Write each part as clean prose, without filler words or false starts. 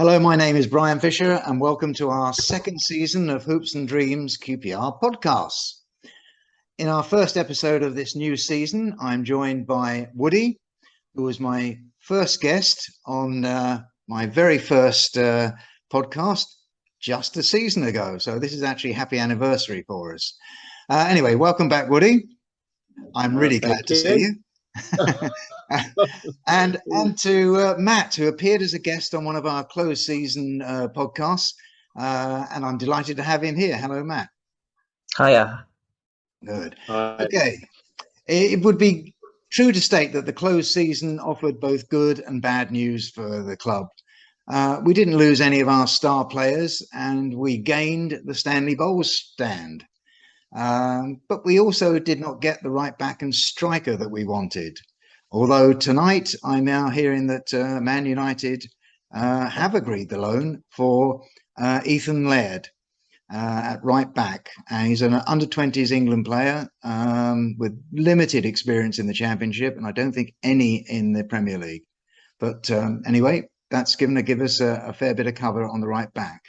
Hello, my name is Brian Fisher, and welcome to our second season of Hoops and Dreams QPR Podcasts. In our first episode of this new season, I'm joined by Woody, who was my first guest on my very first podcast just a season ago. So this is actually a happy anniversary for us. Anyway, welcome back, Woody. I'm really glad to see you. and to Matt, who appeared as a guest on one of our closed season podcasts, and I'm delighted to have him here. Hello, Matt. Hiya. Good. Hi. Okay. It would be true to state that the closed season offered both good and bad news for the club. We didn't lose any of our star players, and we gained the Stanley Bowles stand. But we also did not get the right back and striker that we wanted. Although tonight I'm now hearing that Man United have agreed the loan for Ethan Laird at right back. He's an under-20s England player with limited experience in the Championship, and I don't think any in the Premier League. But anyway, that's going to give us a fair bit of cover on the right back.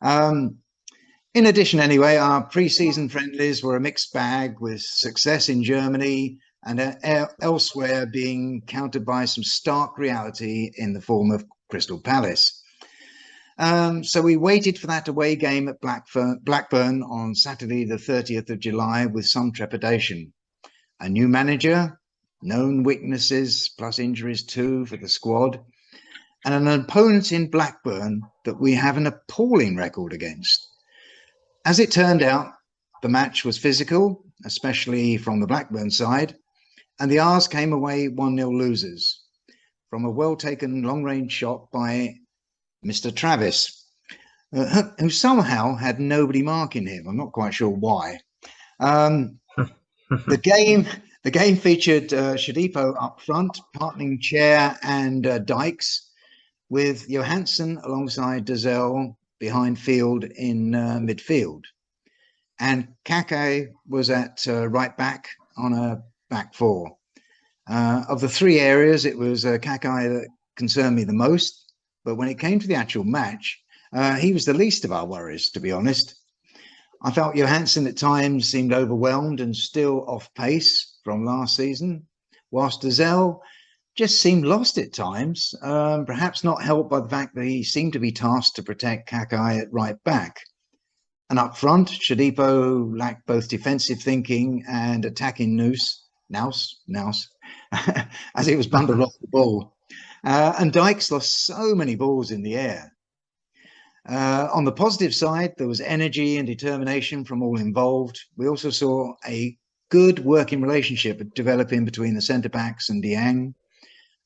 In addition, anyway, our pre-season friendlies were a mixed bag, with success in Germany and elsewhere being countered by some stark reality in the form of Crystal Palace. So we waited for that away game at Blackburn on Saturday the 30th of July with some trepidation. A new manager, known weaknesses plus injuries too for the squad, and an opponent in Blackburn that we have an appalling record against. As it turned out, the match was physical, especially from the Blackburn side, and the R's came away 1-0 losers from a well-taken long-range shot by Mr. Travis, who somehow had nobody marking him. I'm not quite sure why. The game featured Shodipo up front, partnering Chair and Dykes, with Johansson alongside Dazelle behind Field in midfield. And Kake was at right back on a back four. Of the three areas, it was Kake that concerned me the most. But when it came to the actual match, he was the least of our worries, to be honest. I felt Johansson at times seemed overwhelmed and still off pace from last season, whilst Dazelle just seemed lost at times, perhaps not helped by the fact that he seemed to be tasked to protect Kake at right back. And up front, Shodipo lacked both defensive thinking and attacking nous, as he was bundled off the ball. And Dykes lost so many balls in the air. On the positive side, there was energy and determination from all involved. We also saw a good working relationship developing between the centre-backs and Dieng.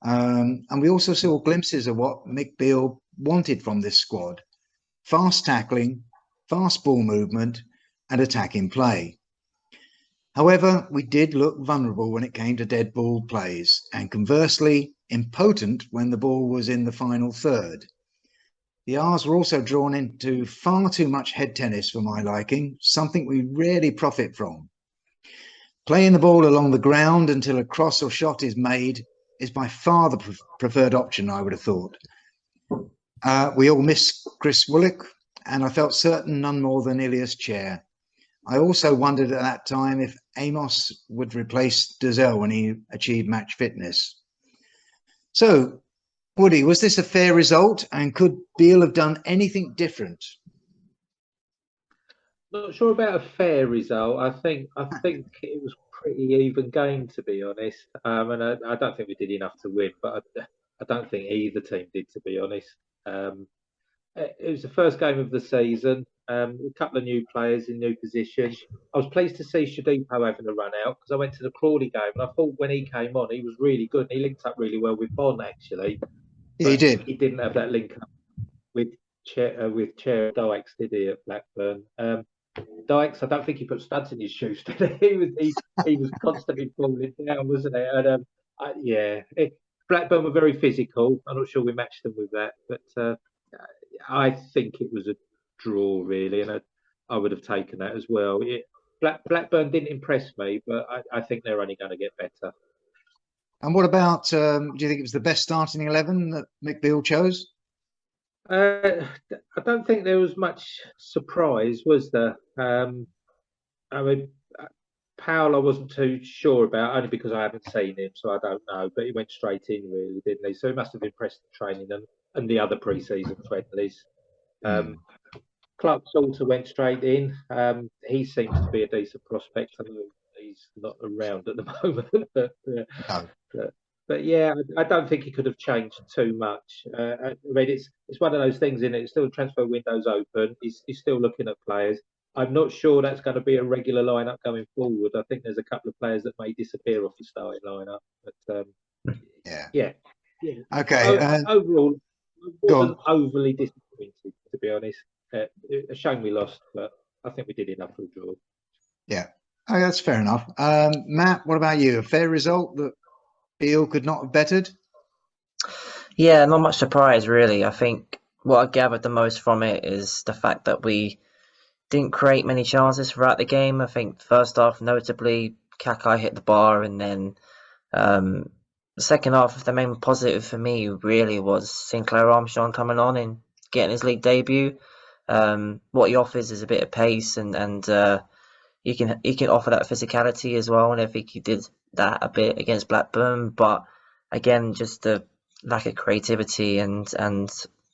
And we also saw glimpses of what Mick Beale wanted from this squad: fast tackling, fast ball movement, and attacking play. However, we did look vulnerable when it came to dead ball plays, and conversely, impotent when the ball was in the final third. The R's were also drawn into far too much head tennis for my liking, something we rarely profit from. Playing the ball along the ground until a cross or shot is made is by far the preferred option, I would have thought. We all miss Chris Willock, and I felt certain none more than Ilias Chair. I also wondered at that time if Amos would replace Dazelle when he achieved match fitness. So, Woody, was this a fair result, and could Beale have done anything different? Not sure about a fair result. I think it was pretty even game, to be honest. And I don't think we did enough to win, but I don't think either team did, to be honest. It was the first game of the season. A couple of new players in new positions. I was pleased to see Shodipo having a run out, because I went to the Crawley game and I thought when he came on, he was really good. And he linked up really well with Bon, actually. Yeah, he did. He didn't have that link up with Chair Dykes, did he, at Blackburn? Dykes, I don't think he put studs in his shoes today. he was constantly falling down, wasn't he? Blackburn were very physical. I'm not sure we matched them with that, but I think it was a draw, really, and I would have taken that as well. Blackburn didn't impress me, but I think they're only going to get better. And what about, do you think it was the best starting 11 that Mick Beale chose? I don't think there was much surprise, was there? I mean, Powell, I wasn't too sure about, only because I haven't seen him, so I don't know. But he went straight in, really, didn't he? So he must have impressed the training and the other pre-season friendlies. Um, Clark Salter went straight in. He seems to be a decent prospect. I know he's not around at the moment, No. but yeah, I don't think he could have changed too much. I mean, it's one of those things, in it. It's still transfer windows open. He's still looking at players. I'm not sure that's going to be a regular lineup going forward. I think there's a couple of players that may disappear off the starting lineup. But Yeah. yeah. Okay. Overall, I Go wasn't on. overly disappointed, to be honest. A shame we lost, but I think we did enough for a draw. Yeah. Oh, that's fair enough. Matt, what about you? A fair result that Beale could not have bettered? Yeah, not much surprise really. I think what I gathered the most from it is the fact that we didn't create many chances throughout the game. I think first half, notably, Kakai hit the bar, and then the second half, the main positive for me really was Sinclair Armstrong coming on and getting his league debut. What he offers is a bit of pace, and he can offer that physicality as well. And I think he did that a bit against Blackburn, but again, just the lack of creativity and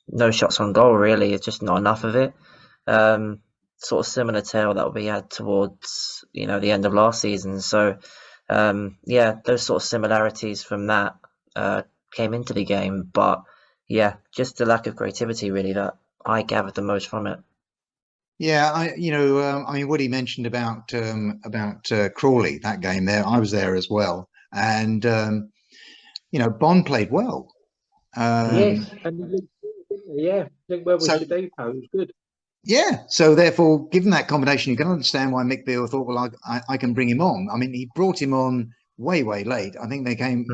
no shots on goal really. It's just not enough of it. Sort of similar tale that we had towards the end of last season. So yeah, those sort of similarities from that came into the game, but yeah, just the lack of creativity really that I gathered the most from it. Yeah, I mean, Woody mentioned about Crawley, that game there. I was there as well, and Bond played well. Yes, and yeah, I think well with So Shadipo, it was good. yeah, so therefore, given that combination, you can understand why Mick Beale thought, well, I can bring him on. I mean, he brought him on way late. I think they came,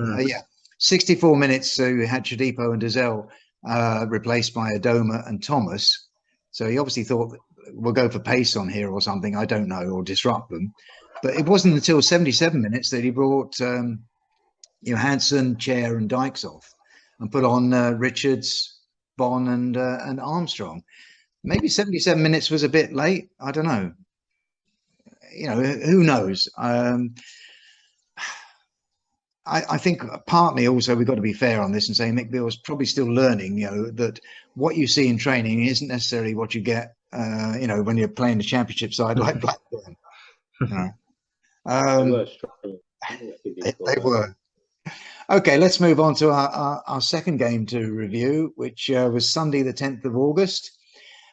64 minutes. So you had Shadipo and Dazelle replaced by Adoma and Thomas. So he obviously thought, we'll go for pace on here or something. I don't know, or disrupt them. But it wasn't until 77 minutes that he brought Hansen, Chair, and Dykes off, and put on Richards, Bon, and Armstrong. Maybe 77 minutes was a bit late. I don't know. Who knows? I think partly also we've got to be fair on this and say Mick Beale is probably still learning, that what you see in training isn't necessarily what you get, when you're playing a championship side like Blackburn. They were strong. They were. Okay, let's move on to our second game to review, which was Sunday, the 10th of August,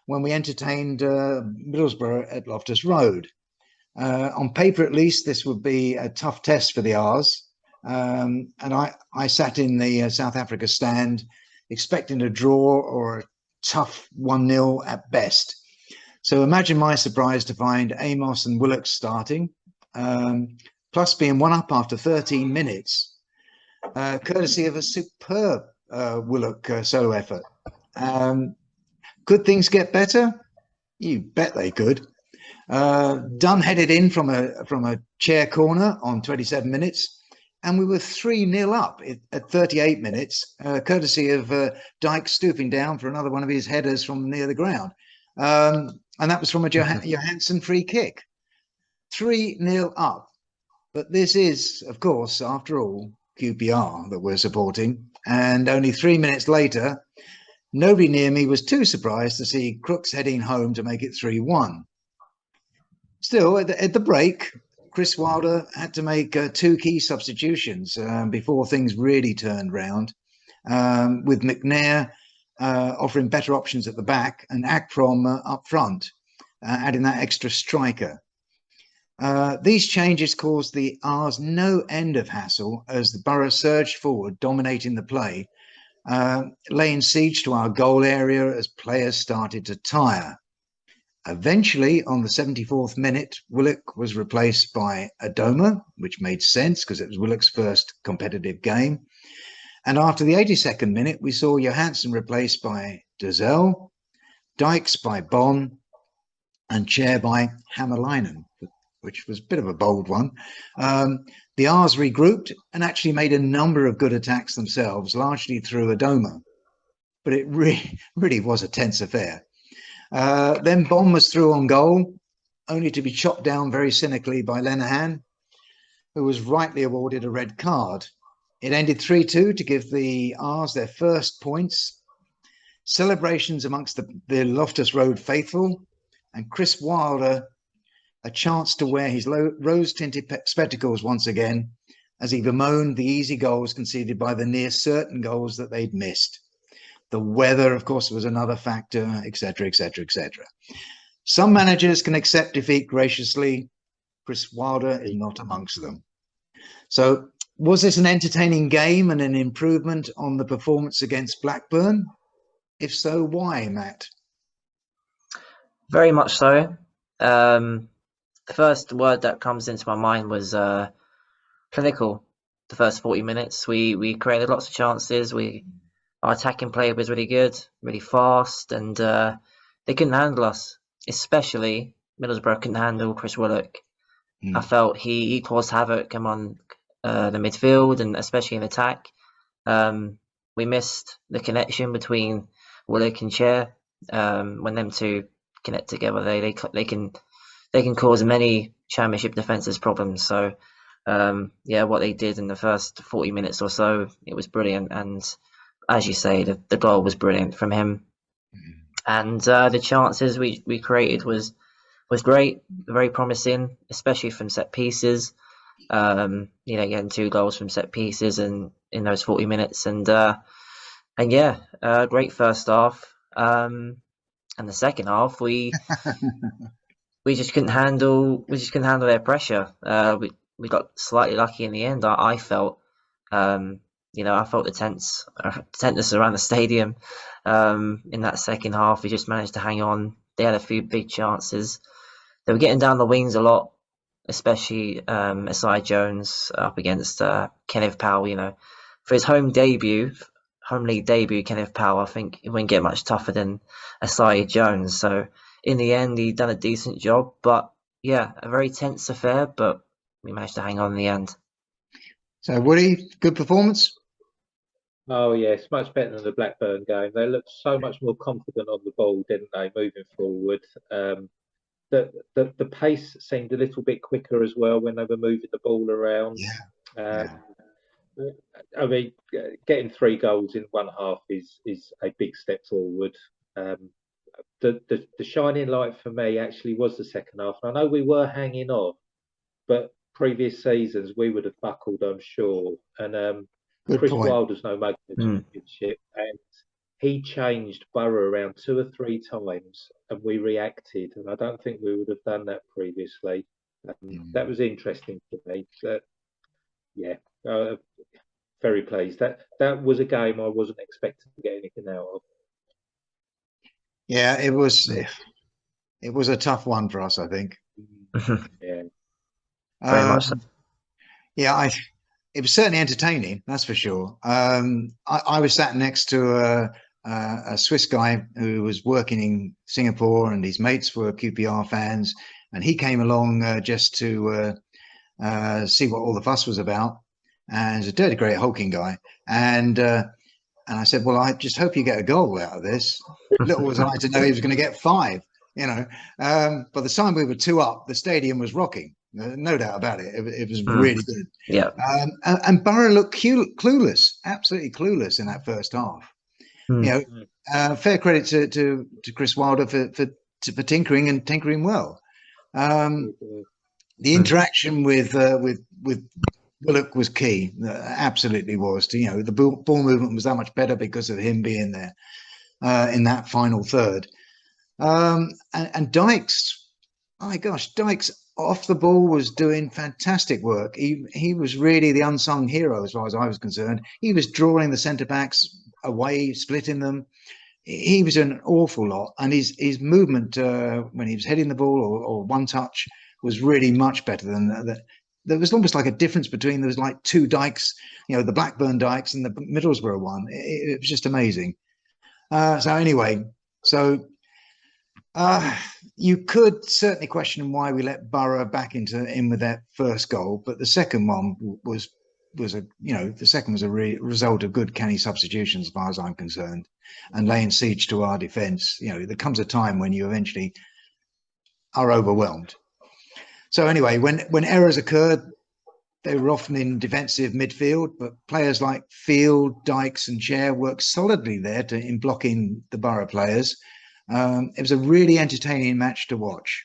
when we entertained Middlesbrough at Loftus Road. On paper, at least, this would be a tough test for the R's. And I sat in the South Africa stand expecting a draw or a tough 1-0 at best. So imagine my surprise to find Amos and Willock starting, plus being one up after 13 minutes, courtesy of a superb Willock solo effort. Could things get better? You bet they could. Dunn headed in from a chair corner on 27 minutes, and we were 3-0 up at 38 minutes, courtesy of Dyke stooping down for another one of his headers from near the ground. And that was from a Johansson free kick. 3-0 up. But this is, of course, after all, QPR that we're supporting. And only 3 minutes later, nobody near me was too surprised to see Crooks heading home to make it 3-1. Still, at the break, Chris Wilder had to make 2 key substitutions before things really turned round, with McNair offering better options at the back and Akprom up front, adding that extra striker. These changes caused the R's no end of hassle as the Borough surged forward, dominating the play, laying siege to our goal area as players started to tire. Eventually, on the 74th minute, Willock was replaced by Adoma, which made sense because it was Willock's first competitive game. And after the 82nd minute, we saw Johansson replaced by Dazelle, Dykes by Bon, and Chair by Hammerleinen, which was a bit of a bold one. The R's regrouped and actually made a number of good attacks themselves, largely through Adoma. but it really was a tense affair. Then Bond was through on goal, only to be chopped down very cynically by Lenihan, who was rightly awarded a red card. It ended 3-2 to give the R's their first points. Celebrations amongst the Loftus Road faithful, and Chris Wilder a chance to wear his rose-tinted spectacles once again, as he bemoaned the easy goals conceded by the near certain goals that they'd missed. The weather, of course, was another factor, etc., etc., etc. Some managers can accept defeat graciously. Chris Wilder is not amongst them. So, was this an entertaining game and an improvement on the performance against Blackburn? If so, why, Matt? Very much so. The first word that comes into my mind was clinical. The first 40 minutes, we created lots of chances. Our attacking play was really good, really fast, and they couldn't handle us. Especially Middlesbrough couldn't handle Chris Willock. I felt he caused havoc among the midfield and especially in attack. We missed the connection between Willock and Chair. When them two connect together, they can cause many Championship defences problems. So what they did in the first 40 minutes or so, it was brilliant. And as you say, the goal was brilliant from him. And the chances we created was great, very promising, especially from set pieces. Getting 2 goals from set pieces and in those 40 minutes, and great first half. And the second half, we just couldn't handle their pressure. We got slightly lucky in the end. I felt, I felt the tenseness around the stadium. In that second half, we just managed to hang on. They had a few big chances. They were getting down the wings a lot, especially Asai Jones up against Kenneth Powell. For his home league debut, Kenneth Powell, I think it wouldn't get much tougher than Asai Jones. So in the end, he done a decent job. But yeah, a very tense affair, but we managed to hang on in the end. So Woody, good performance? Oh yes, much better than the Blackburn game. They looked so much more confident on the ball, didn't they, moving forward? The pace seemed a little bit quicker as well when they were moving the ball around. I mean, getting 3 goals in one half is a big step forward. The shining light for me actually was the second half. I know we were hanging on, but previous seasons we would have buckled, I'm sure. And Chris Wilder's no mug in the Championship, and he changed Borough around 2 or 3 times, and we reacted. And I don't think we would have done that previously. That was interesting to me. Very pleased. That was a game I wasn't expecting to get anything out of. Yeah, it was a tough one for us, I think. Yeah. Very much so. Yeah, it was certainly entertaining, that's for sure. I was sat next to a Swiss guy who was working in Singapore, and his mates were QPR fans, and he came along just to see what all the fuss was about. And he's a dirty, great hulking guy. And I said, well, I just hope you get a goal out of this. Little was I to know he was going to get 5. By the time we were 2 up, the stadium was rocking. No doubt about it. It was really good. Yeah. And Borough looked clueless, absolutely clueless in that first half. Fair credit to Chris Wilder for tinkering well. The interaction with Willock was key. Absolutely was. The ball movement was that much better because of him being there in that final third. And Dykes, my gosh, Dykes off the ball was doing fantastic work. He was really the unsung hero as far as I was concerned. He was drawing the centre backs away, splitting them. He was doing an awful lot, and his movement when he was heading the ball or one touch was really much better than that. There was almost like a difference between there was like 2 Dykes, the Blackburn Dykes and the Middlesbrough one. It was just amazing. You could certainly question why we let Borough back in with that first goal, but the second one was the second was a result of good canny substitutions, as far as I'm concerned, and laying siege to our defence. There comes a time when you eventually are overwhelmed. So anyway, when errors occurred, they were often in defensive midfield, but players like Field, Dykes and Chair worked solidly there in blocking the Borough players. It was a really entertaining match to watch,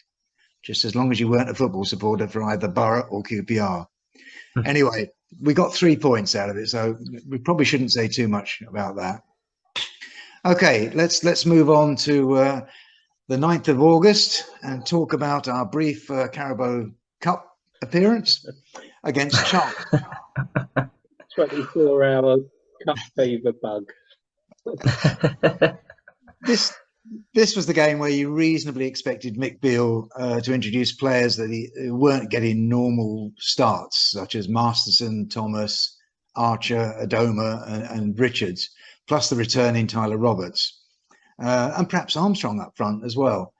just as long as you weren't a football supporter for either Borough or QPR. Anyway, we got 3 points out of it, so we probably shouldn't say too much about that. Okay, let's move on to the 9th of August and talk about our brief Carabao Cup appearance against Charlton. 24-hour cup fever bug. This was the game where you reasonably expected Mick Beale to introduce players that weren't getting normal starts, such as Masterson, Thomas, Archer, Adoma and Richards, plus the returning Tyler Roberts, and perhaps Armstrong up front as well.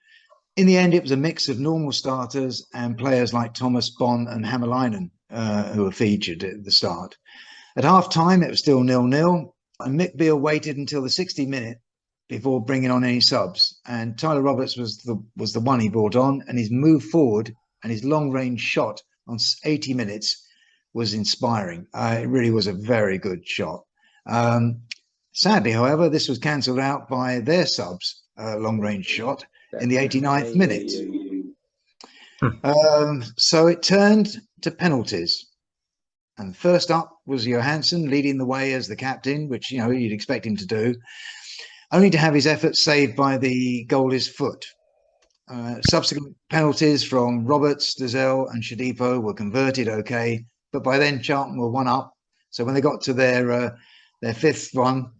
In the end, it was a mix of normal starters and players like Thomas, Bond and Hämäläinen who were featured at the start. At half-time, it was still 0-0, and Mick Beale waited until the 60th minute before bringing on any subs. And Tyler Roberts was the one he brought on, and his move forward and his long-range shot on 80 minutes was inspiring. It really was a very good shot. Sadly, however, this was cancelled out by their subs long-range shot in the 89th minute. So it turned to penalties. And first up was Johansson leading the way as the captain, which you'd expect him to do, only to have his efforts saved by the goallie's foot. Subsequent penalties from Roberts, Dazelle and Shadipo were converted okay, but by then Charlton were 1 up. So when they got to their 5th one,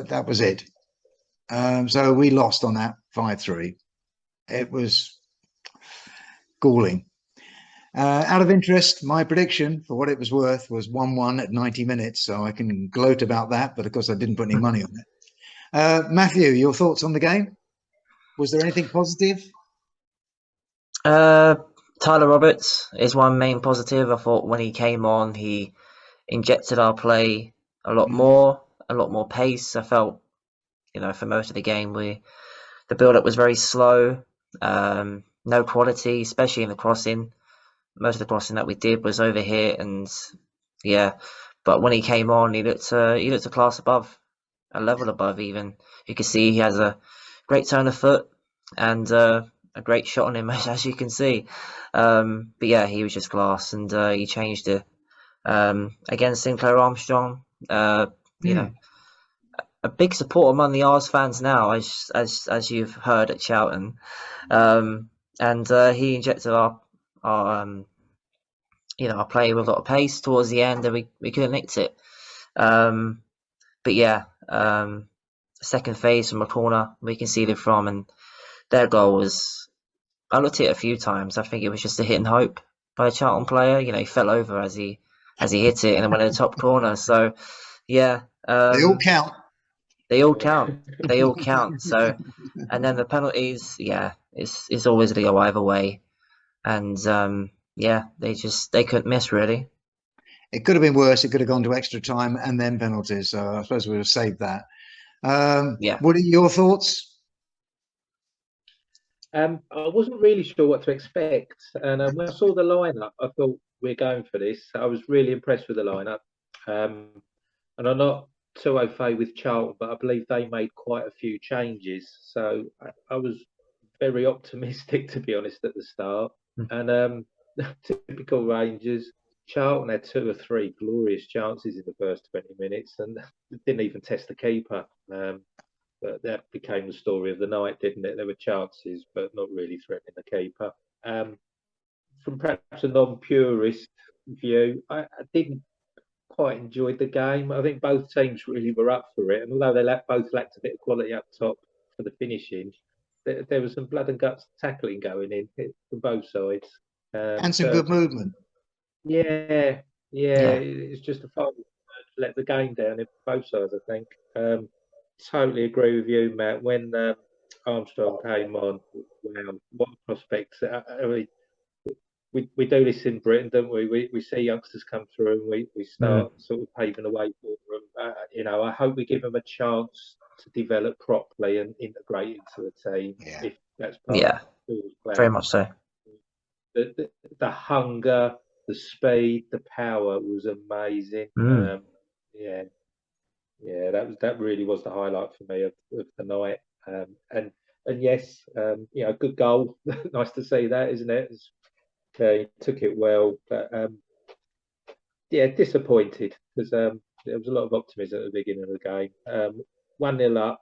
that was it. So we lost on that 5-3. It was galling. Out of interest, my prediction, for what it was worth, was 1-1 at 90 minutes. So I can gloat about that, but of course I didn't put any money on it. Matthew, your thoughts on the game? Was there anything positive? Tyler Roberts is one main positive. I thought when he came on, he injected our play a lot more pace. I felt, for most of the game, the build-up was very slow, no quality, especially in the crossing. Most of the crossing that we did was over here, and but when he came on, he looked a class above, a level above even. You can see he has a great turn of foot and a great shot on him, as you can see. But yeah, he was just class, and he changed it. Against Sinclair Armstrong, a big support among the Ars fans now, as you've heard at Charlton, and he injected our play with a lot of pace towards the end, and we could have nicked it. But yeah, second phase from a corner we conceded from, and their goal was, I looked at it a few times. I think it was just a hit and hope by a Charlton player. He fell over as he hit it and it went in the top corner. So yeah, they all count. They all count. They all count. So, and then the penalties, it's always going to go either way. And they couldn't miss, really. It could have been worse. It could have gone to extra time and then penalties. So I suppose we would have saved that. What are your thoughts? I wasn't really sure what to expect. And when I saw the lineup, I thought, we're going for this. I was really impressed with the lineup. And I'm not too au fait with Charlton, but I believe they made quite a few changes. So I was very optimistic, to be honest, at the start. And typical Rangers, Charlton had 2 or 3 glorious chances in the first 20 minutes and didn't even test the keeper. But that became the story of the night, didn't it? There were chances, but not really threatening the keeper. From perhaps a non-purist view, I didn't quite enjoy the game. I think both teams really were up for it. And although they both lacked a bit of quality up top for the finishing, there was some blood and guts tackling going in from both sides. And some good movement. Yeah. It's just a fault to let the game down in both sides, I think. Totally agree with you, Matt. When Armstrong came on, wow, what prospects. I mean, we do this in Britain, don't we? We see youngsters come through and we start sort of paving the way for them. I hope we give them a chance to develop properly and integrate into the team. Yeah. If that's part of the plan. Very much so. The hunger, the speed, the power was amazing. That really was the highlight for me of the night. And yes, good goal. Nice to see that, isn't it? He took it well, but disappointed because there was a lot of optimism at the beginning of the game. 1-0 up.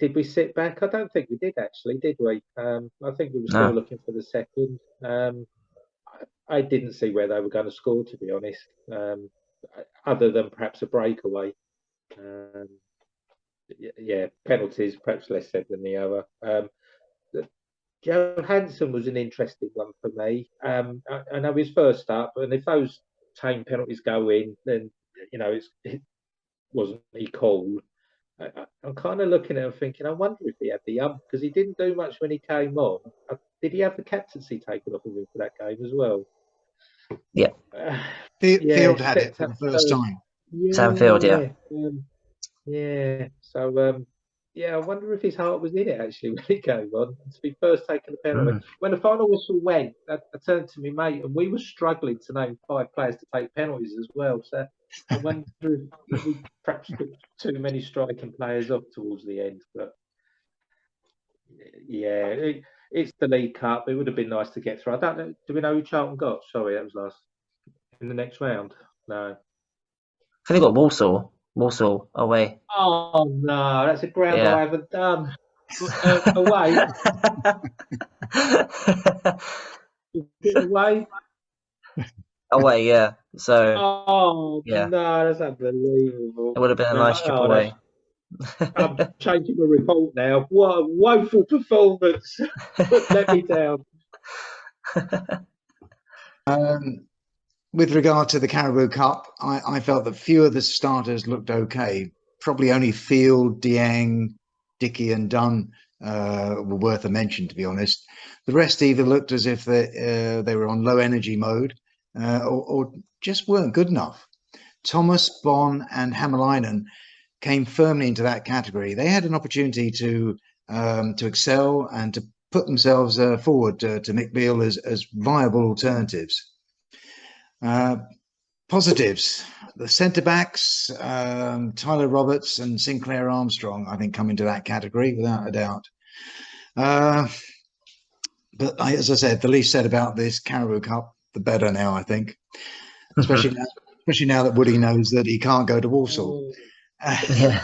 Did we sit back? I don't think we did actually, did we? I think we were still looking for the second. I didn't see where they were going to score, to be honest, other than perhaps a breakaway. Penalties, perhaps less said than the other. Johansson was an interesting one for me. I know he's first up, and if those tame penalties go in, then it wasn't he called. I'm kind of looking at him thinking, I wonder if he had the because he didn't do much when he came on. Did he have the captaincy taken off of him for that game as well? Yeah. Field had it for the first time. Sam Field, So, I wonder if his heart was in it actually when he came on. To be first taking the penalty. When the final whistle went, I turned to my mate and we were struggling to name 5 players to take penalties as well. So I wonder if we perhaps took too many striking players off towards the end. But it's the League Cup. It would have been nice to get through. I don't know. Do we know who Charlton got? Sorry, that was last in the next round. No. I think they got Walsall away. Oh no, that's a ground I haven't done. Away. Away. Away, yeah. So. Oh no, that's unbelievable. It would have been a nice trip away. I'm changing the report now. What a woeful performance! Let me down. With regard to the Carabao Cup, I felt that few of the starters looked okay. Probably only Field, Dieng, Dickey and Dunn were worth a mention, to be honest. The rest either looked as if they were on low energy mode or just weren't good enough. Thomas, Bonn and Hämäläinen came firmly into that category. They had an opportunity to excel and to put themselves forward to Mick Beale as viable alternatives. Positives, the centre-backs, Tyler Roberts and Sinclair Armstrong, I think, come into that category without a doubt. But as I said, the least said about this Carabao Cup, the better now, I think. Especially now that Woody knows that he can't go to Walsall. Okay.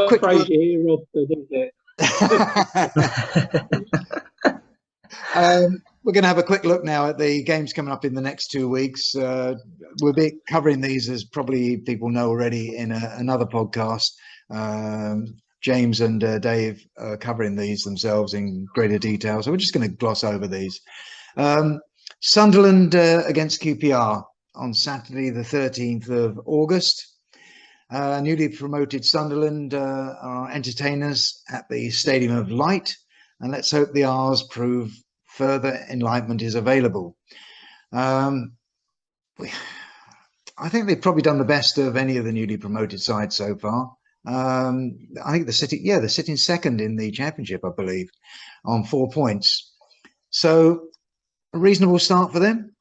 Quick look. Here often, isn't it? We're going to have a quick look now at the games coming up in the next 2 weeks. We'll be covering these, as probably people know already, in another podcast. James and Dave are covering these themselves in greater detail, so we're just going to gloss over these. Sunderland against QPR on Saturday the 13th of August. Newly promoted Sunderland are entertainers at the Stadium of Light, and let's hope the R's prove further enlightenment is available. I think they've probably done the best of any of the newly promoted sides so far. I think they're sitting second in the championship, I believe, on 4 points. So a reasonable start for them.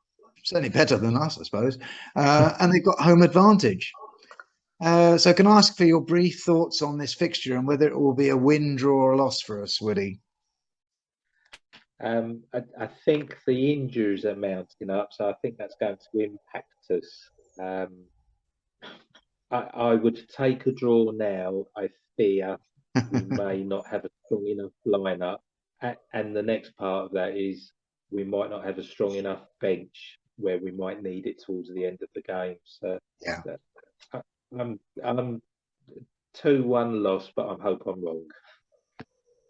Certainly better than us, I suppose. And they've got home advantage. So can I ask for your brief thoughts on this fixture and whether it will be a win, draw or a loss for us, Woody? I think the injuries are mounting up, so I think that's going to impact us. I would take a draw now. I fear we may not have a strong enough lineup, and the next part of that is we might not have a strong enough bench where we might need it towards the end of the game. So I'm 2-1 loss, but I hope I'm wrong.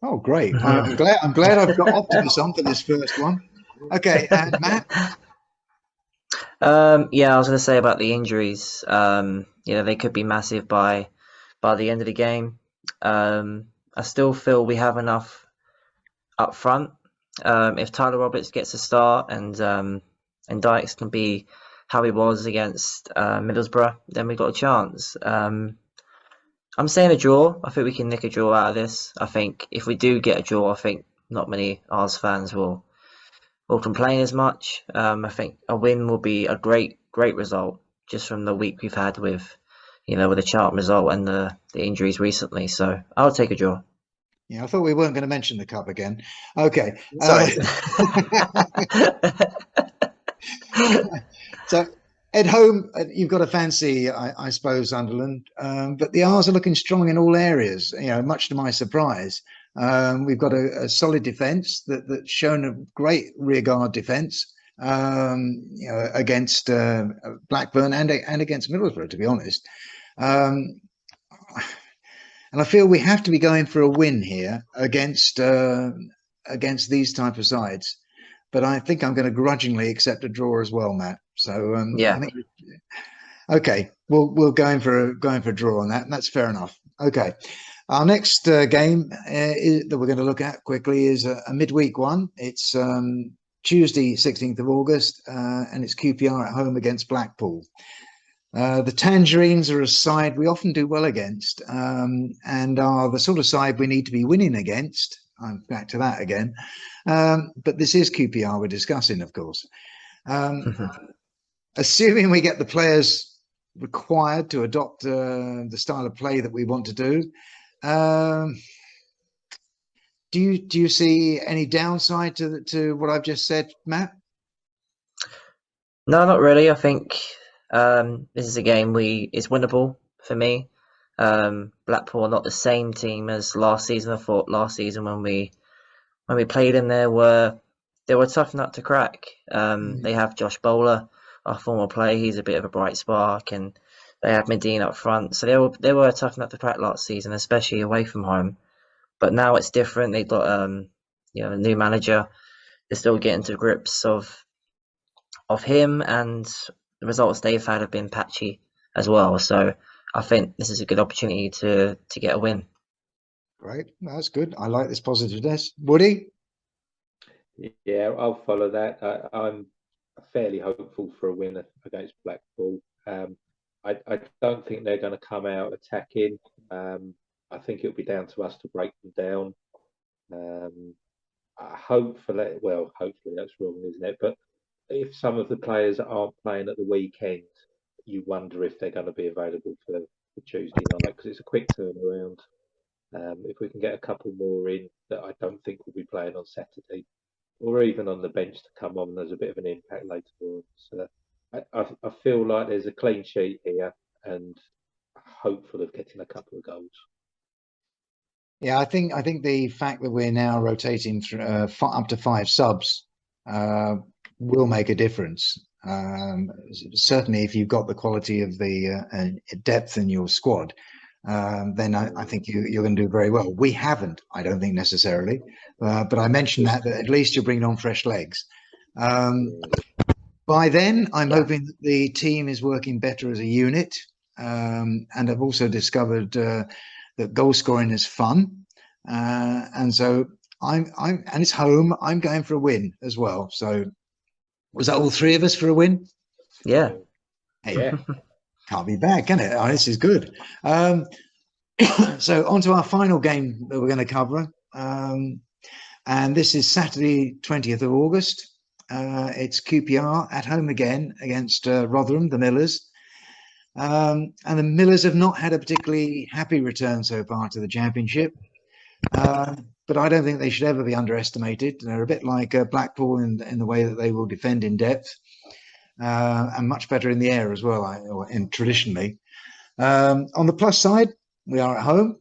Oh, great! I'm glad I've got optimism for this first one. Okay, and Matt. I was going to say about the injuries. They could be massive by the end of the game. I I still feel we have enough up front. If Tyler Roberts gets a start and Dykes can be how he was against Middlesbrough, then we got a chance. I'm saying a draw. I think we can nick a draw out of this. I think if we do get a draw, I think not many Ars fans will complain as much. I think a win will be a great result just from the week we've had with the Charlton result and the injuries recently. So I'll take a draw. Yeah, I thought we weren't going to mention the cup again. Okay. Sorry. So at home, you've got a fancy, I suppose, Sunderland, but the R's are looking strong in all areas. Much to my surprise, we've got a solid defence that's shown a great rearguard defence. Against Blackburn and against Middlesbrough, to be honest. And I feel we have to be going for a win here against these type of sides. But I think I'm going to grudgingly accept a draw as well, Matt. So yeah. I think, okay, we'll go in for a draw on that, and that's fair enough. Okay, our next game that we're going to look at quickly is a midweek one. It's Tuesday, 16th of August, and it's QPR at home against Blackpool. The Tangerines are a side we often do well against, and are the sort of side we need to be winning against. I'm back to that again. But this is QPR we're discussing, of course. Assuming we get the players required to adopt the style of play that we want to do, do you see any downside to what I've just said, Matt? No, not really. I think this is a game it's winnable for me. Blackpool are not the same team as last season. I thought last season when we played them, they were tough nut to crack. They have Josh Bowler, our former player. He's a bit of a bright spark, and they have Medina up front. So they were a tough nut to crack last season, especially away from home. But now it's different. They've got a new manager. They're still getting to grips of him, and the results they've had have been patchy as well. So I think this is a good opportunity to get a win. Great, that's good. I like this positiveness. Woody? Yeah, I'll follow that. I'm fairly hopeful for a win against Blackpool. I don't think they're going to come out attacking. I think it'll be down to us to break them down. Hopefully that's wrong, isn't it? But if some of the players aren't playing at the weekend, you wonder if they're going to be available for Tuesday night, because it's a quick turnaround. If we can get a couple more in that I don't think will be playing on Saturday, or even on the bench to come on, there's a bit of an impact later on. So I feel like there's a clean sheet here, and hopeful of getting a couple of goals. Yeah, I think the fact that we're now rotating through, up to 5 subs will make a difference. Certainly, if you've got the quality of the depth in your squad, then I think you're going to do very well. We haven't, I don't think necessarily, but I mentioned that at least you're bringing on fresh legs. By then, I'm hoping that the team is working better as a unit, and I've also discovered that goal scoring is fun, and so and it's home. I'm going for a win as well. So was that all 3 of us for a win? Yeah. Hey, yeah. Can't be bad, can it? Oh, this is good. So on to our final game that we're going to cover, and this is Saturday, 20th of August. It's QPR at home again against Rotherham, the Millers. And the Millers have not had a particularly happy return so far to the Championship, but I don't think they should ever be underestimated. They're a bit like Blackpool in the way that they will defend in depth, and much better in the air as well, traditionally. On the plus side, we are at home,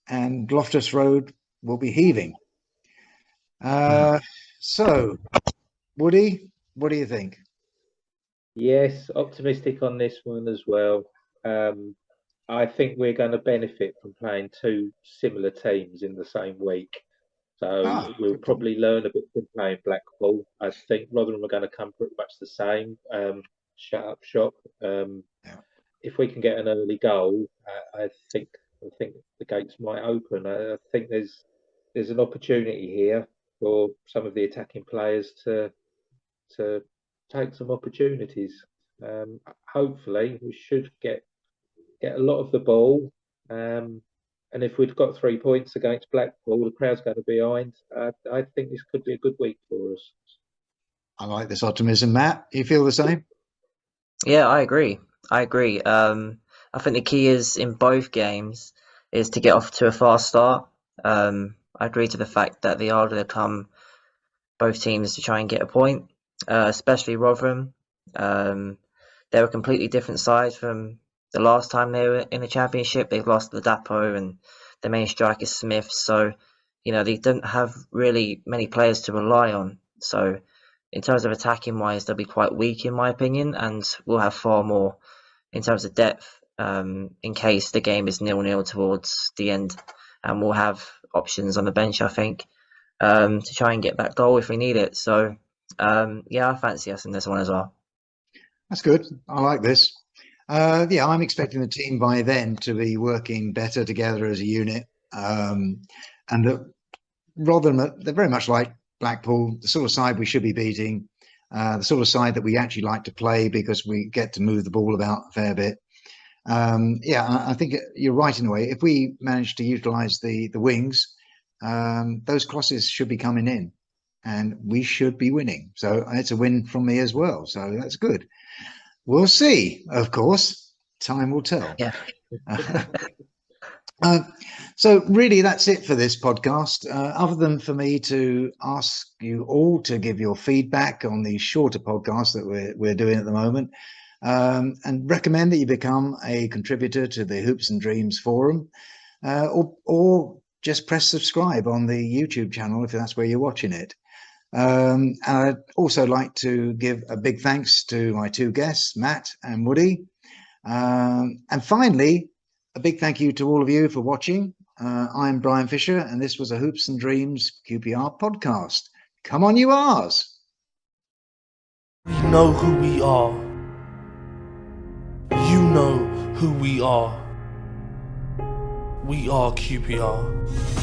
and Loftus Road will be heaving. So, Woody, what do you think? Yes, optimistic on this one as well. I think we're going to benefit from playing 2 similar teams in the same week. So we'll probably learn a bit from playing Blackpool. I think Rotherham are going to come pretty much the same. Shut up shop. If we can get an early goal, I think I think the gates might open. I think there's an opportunity here for some of the attacking players to take some opportunities. Hopefully, we should get a lot of the ball. And if we'd got 3 points against Blackpool, the crowd's going to be behind. I think this could be a good week for us. I like this optimism, Matt. You feel the same? Yeah, I agree. I think the key is in both games is to get off to a fast start. I agree to the fact that they are going to come, both teams, to try and get a point, especially Rotherham. They're a completely different side from the last time they were in the Championship. They've lost the Dapo and the main striker Smith, so they don't have really many players to rely on. So in terms of attacking wise, they'll be quite weak in my opinion, and we'll have far more in terms of depth in case the game is 0-0 towards the end, and we'll have options on the bench, I think, to try and get that goal if we need it. So I fancy us in this one as well. That's good. I like this. I'm expecting the team by then to be working better together as a unit, and that Rotherham, they're very much like Blackpool, the sort of side we should be beating, the sort of side that we actually like to play because we get to move the ball about a fair bit. I think you're right in a way. If we manage to utilise the wings, those crosses should be coming in, and we should be winning. So it's a win from me as well. So that's good. We'll see, of course. Time will tell. Yeah. So really, that's it for this podcast. Other than for me to ask you all to give your feedback on the shorter podcasts that we're doing at the moment, and recommend that you become a contributor to the Hoops and Dreams forum, or just press subscribe on the YouTube channel if that's where you're watching it. And I'd also like to give a big thanks to my two guests, Matt and Woody. And finally, a big thank you to all of you for watching. I'm Brian Fisher, and this was a Hoops and Dreams QPR podcast. Come on, you R's! We know who we are. You know who we are. We are QPR.